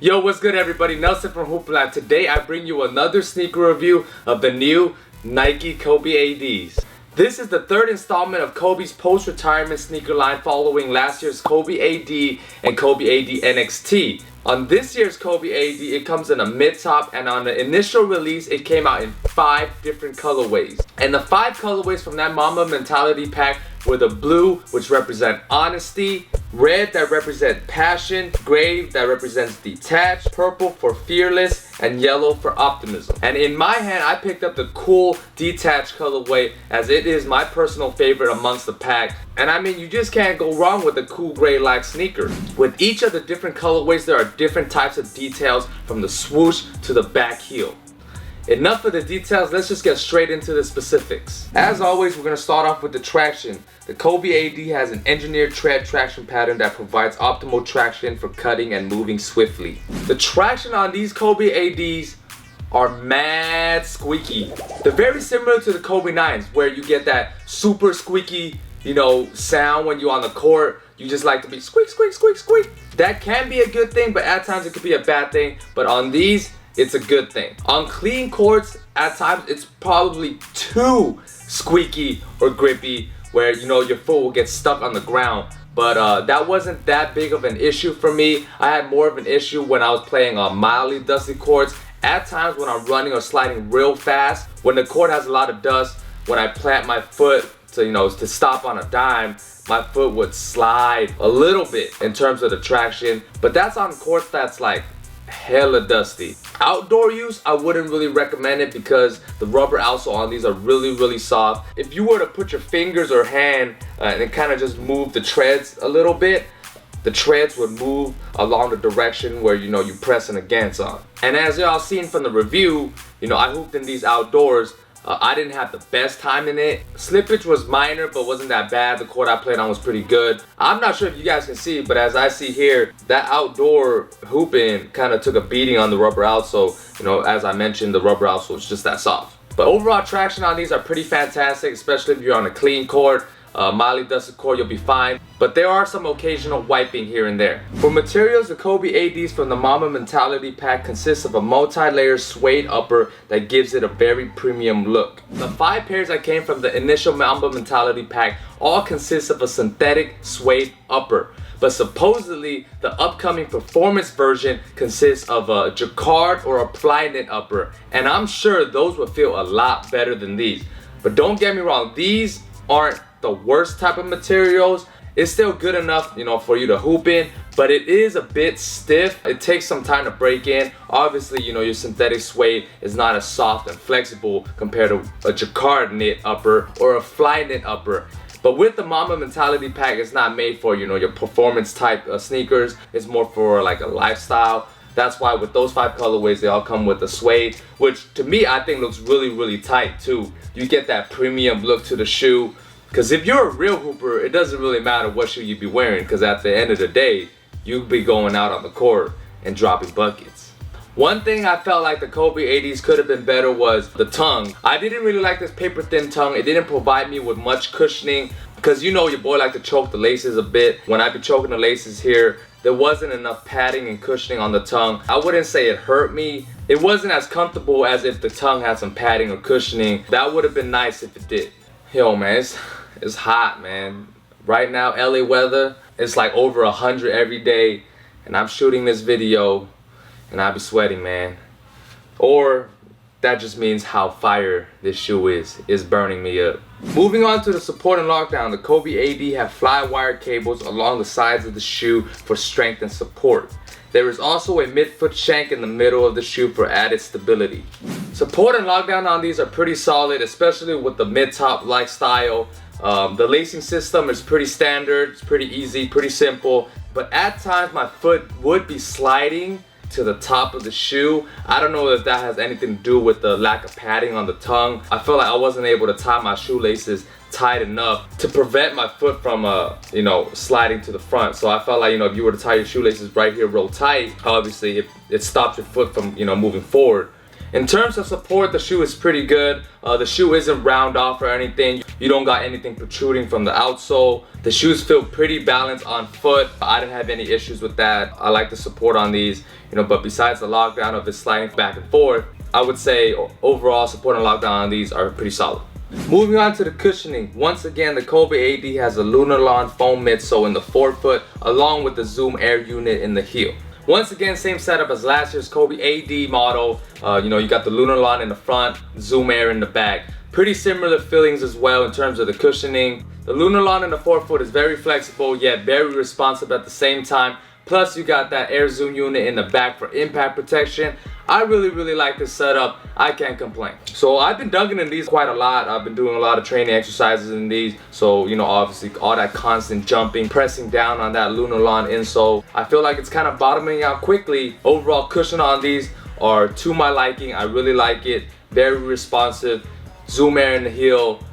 Yo, what's good everybody? Nelson from Hoop Lab. Today I bring you another sneaker review of the new Nike Kobe A.Ds. This is the third installment of Kobe's post-retirement sneaker line following last year's Kobe A.D. and Kobe A.D. NXT. On this year's Kobe A.D. it comes in a mid-top, and on the initial release it came out in 5 different colorways. And the 5 colorways from that Mamba Mentality pack were the blue, which represent honesty, red that represent passion, gray that represents detached, purple for fearless, and yellow for optimism. And in my hand, I picked up the cool detached colorway as it is my personal favorite amongst the pack. And I mean, you just can't go wrong with a cool gray-like sneaker. With each of the different colorways, there are different types of details from the swoosh to the back heel. Enough of the details, let's just get straight into the specifics. As always, we're going to start off with the traction. The Kobe A.D. has an engineered tread traction pattern that provides optimal traction for cutting and moving swiftly. The traction on these Kobe A.D.s are mad squeaky. They're very similar to the Kobe 9s, where you get that super squeaky, sound when you're on the court. You just like to be squeak, squeak, squeak, squeak. That can be a good thing, but at times it could be a bad thing. But on these, it's a good thing. On clean courts, at times it's probably too squeaky or grippy, where your foot will get stuck on the ground. But that wasn't that big of an issue for me. I had more of an issue when I was playing on mildly dusty courts. At times when I'm running or sliding real fast, when the court has a lot of dust, when I plant my foot to stop on a dime, my foot would slide a little bit in terms of the traction. But that's on courts that's like hella dusty. Outdoor use, I wouldn't really recommend it because the rubber outsole on these are really soft. If you were to put your fingers or hand and kind of just move the treads a little bit, the treads would move along the direction where you pressing against on. And as y'all seen from the review, I hooped in these outdoors. I didn't have the best time in it. Slippage was minor, but wasn't that bad. The court I played on was pretty good. I'm not sure if you guys can see, but as I see here, that outdoor hooping kind of took a beating on the rubber outsole. As I mentioned, the rubber outsole is just that soft. But overall traction on these are pretty fantastic, especially if you're on a clean court. Mildly dusted court, you'll be fine. But there are some occasional wiping here and there. For materials, the Kobe A.D.s from the Mamba Mentality pack consists of a multi-layer suede upper that gives it a very premium look. The 5 pairs that came from the initial Mamba Mentality pack all consist of a synthetic suede upper. But supposedly, the upcoming performance version consists of a jacquard or a ply-knit upper. And I'm sure those would feel a lot better than these. But don't get me wrong, these aren't the worst type of materials. It's still good enough for you to hoop in, but it is a bit stiff. It takes some time to break in. Obviously, your synthetic suede is not as soft and flexible compared to a jacquard knit upper or a fly knit upper. But with the Mamba Mentality pack, it's not made for your performance type sneakers. It's more for like a lifestyle. That's why with those 5 colorways, they all come with the suede, which to me I think looks really tight too. You get that premium look to the shoe. Because if you're a real hooper, it doesn't really matter what shoe you be wearing, because at the end of the day, you'll be going out on the court and dropping buckets. One thing I felt like the Kobe A.D.s could have been better was the tongue. I didn't really like this paper thin tongue. It didn't provide me with much cushioning, because your boy like to choke the laces a bit. When I be choking the laces here, there wasn't enough padding and cushioning on the tongue. I wouldn't say it hurt me. It wasn't as comfortable as if the tongue had some padding or cushioning. That would have been nice if it did. Yo man, it's hot, man. Right now, LA weather, it's like over 100 every day, and I'm shooting this video, and I be sweating, man. Or that just means how fire this shoe is. It's burning me up. Moving on to the support and lockdown, the Kobe A.D. have fly wire cables along the sides of the shoe for strength and support. There is also a mid-foot shank in the middle of the shoe for added stability. Support and lockdown on these are pretty solid, especially with the mid-top like style. The lacing system is pretty standard, it's pretty easy, pretty simple. But at times my foot would be sliding to the top of the shoe. I don't know if that has anything to do with the lack of padding on the tongue. I feel like I wasn't able to tie my shoelaces tight enough to prevent my foot from sliding to the front. So I felt like if you were to tie your shoelaces right here real tight, obviously it stops your foot from moving forward. In terms of support, the shoe is pretty good. The shoe isn't round off or anything. You don't got anything protruding from the outsole. The shoes feel pretty balanced on foot. I didn't have any issues with that. I like the support on these, but besides the lockdown of it sliding back and forth, I would say overall support and lockdown on these are pretty solid. Moving on to the cushioning. Once again, the Kobe A.D has a Lunarlon foam midsole in the forefoot along with the Zoom Air unit in the heel. Once again, same setup as last year's Kobe A.D model. You got the Lunarlon in the front, Zoom Air in the back. Pretty similar feelings as well in terms of the cushioning. The Lunarlon in the forefoot is very flexible yet very responsive at the same time. Plus you got that Air Zoom unit in the back for impact protection. I really like this setup. I can't complain. So I've been dunking in these quite a lot. I've been doing a lot of training exercises in these. So obviously all that constant jumping, pressing down on that Lunarlon insole. I feel like it's kind of bottoming out quickly. Overall cushion on these are to my liking. I really like it. Very responsive. Zoom Air in the heel,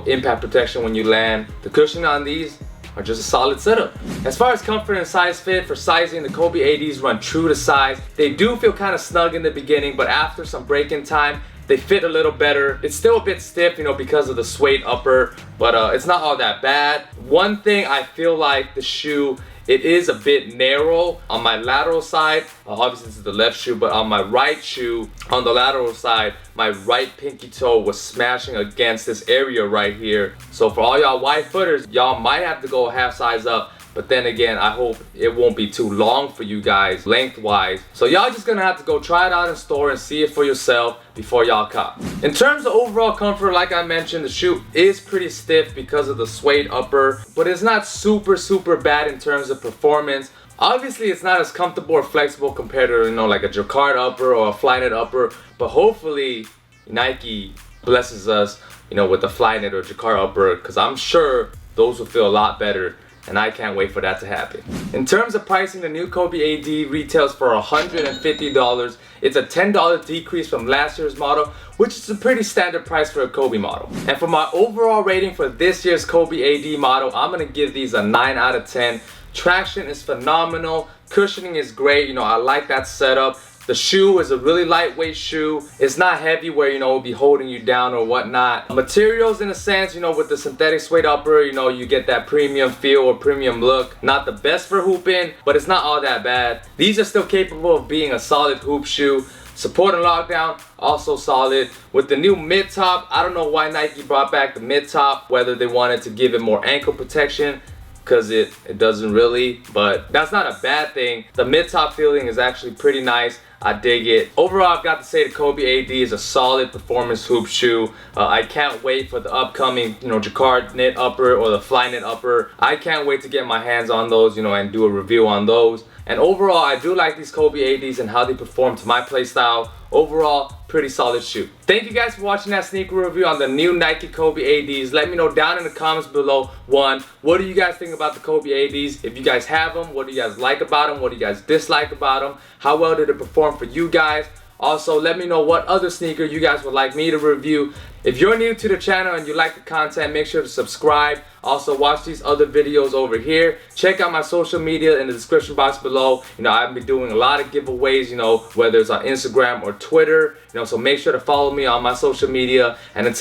impact protection when you land. The cushion on these are just a solid setup. As far as comfort and size fit, for sizing, the Kobe A.Ds run true to size. They do feel kind of snug in the beginning, but after some break-in time, they fit a little better. It's still a bit stiff, because of the suede upper, but it's not all that bad. One thing I feel like the shoe, it is a bit narrow on my lateral side. Obviously this is the left shoe, but on my right shoe, on the lateral side, my right pinky toe was smashing against this area right here. So for all y'all wide footers, y'all might have to go a half size up. But then again, I hope it won't be too long for you guys lengthwise. So y'all just gonna have to go try it out in store and see it for yourself before y'all cop. In terms of overall comfort, like I mentioned, the shoe is pretty stiff because of the suede upper, but it's not super bad in terms of performance. Obviously it's not as comfortable or flexible compared to like a Jacquard upper or a Flyknit upper, but hopefully Nike blesses us with the Flyknit or Jacquard upper, because I'm sure those will feel a lot better. And I can't wait for that to happen. In terms of pricing, the new Kobe A.D retails for $150. It's a $10 decrease from last year's model, which is a pretty standard price for a Kobe model. And for my overall rating for this year's Kobe A.D model, I'm gonna give these a 9 out of 10. Traction is phenomenal. Cushioning is great. I like that setup. The shoe is a really lightweight shoe. It's not heavy where, it'll be holding you down or whatnot. Materials, in a sense, with the synthetic suede upper, you get that premium feel or premium look. Not the best for hooping, but it's not all that bad. These are still capable of being a solid hoop shoe. Support and lockdown, also solid. With the new mid-top, I don't know why Nike brought back the mid-top, whether they wanted to give it more ankle protection, because it doesn't really, but that's not a bad thing. The mid-top feeling is actually pretty nice. I dig it. Overall, I've got to say the Kobe A.D is a solid performance hoop shoe. I can't wait for the upcoming, Jacquard knit upper or the Flyknit upper. I can't wait to get my hands on those, and do a review on those. And overall, I do like these Kobe A.Ds and how they perform to my play style. Overall, pretty solid shoe. Thank you guys for watching that sneaker review on the new Nike Kobe A.Ds. Let me know down in the comments below. One, what do you guys think about the Kobe A.Ds? If you guys have them, what do you guys like about them? What do you guys dislike about them? How well did it perform for you guys? Also, let me know what other sneaker you guys would like me to review. If you're new to the channel and you like the content, make sure to subscribe. Also, watch these other videos over here. Check out my social media in the description box below. I've been doing a lot of giveaways, whether it's on Instagram or Twitter. So make sure to follow me on my social media. And until